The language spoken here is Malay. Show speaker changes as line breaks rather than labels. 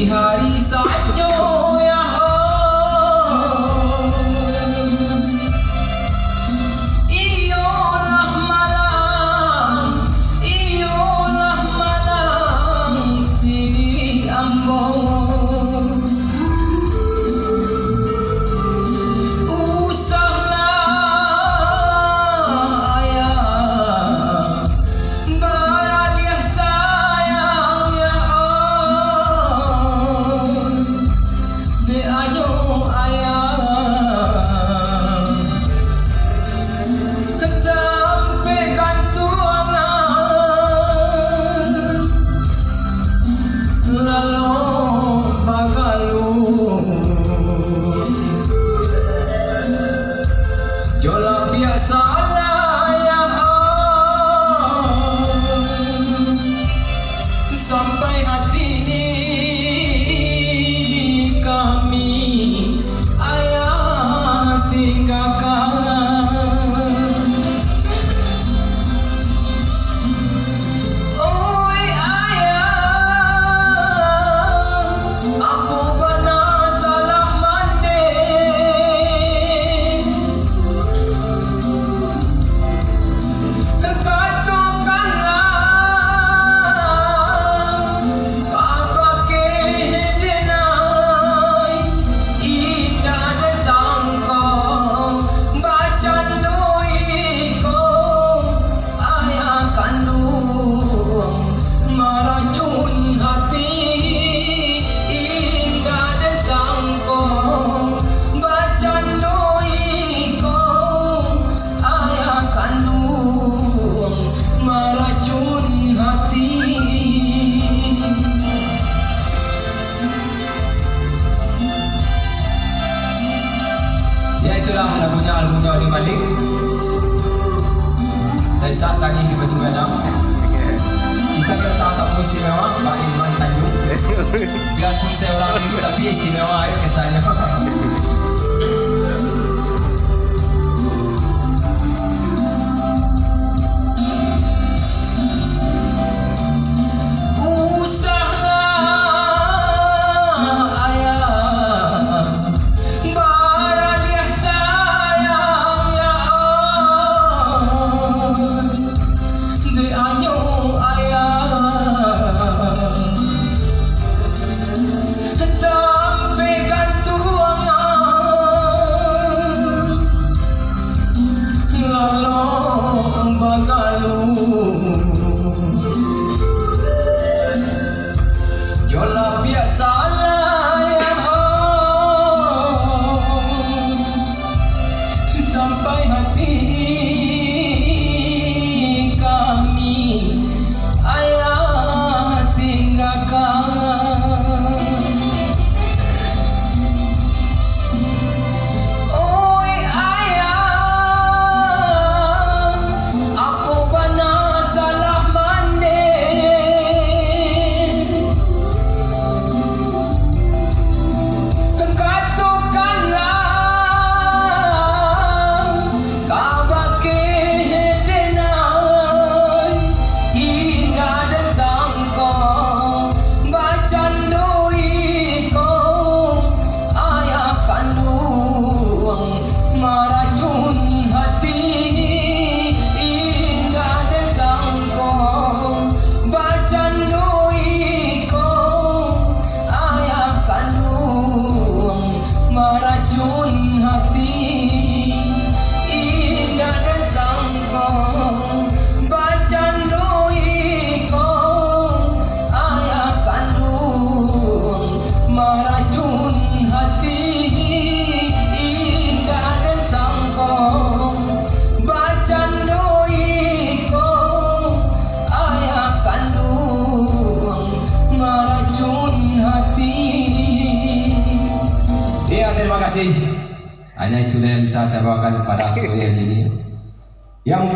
di hari saja ya iyalah malam si ambo Jola biasalah ya sampai hati ini kami ayah tinggalkan. Oi ayah, aku benar salah mandi. Ya itulah lagunya albumnya Oli Malik. Dari saat tadi di Batu Gadang kita tahu tak istimewa Pak Irman Tanjung. Biarpun saya orang Melayu tapi istimewa ayo kesannya. Jola biasalah ya sampai hati kami ayah tinggalkan. Oi ayah, aku benar salah mandi. Terima kasih. Hanya itulah yang bisa saya bawakan kepada seluruh yang ini. Yang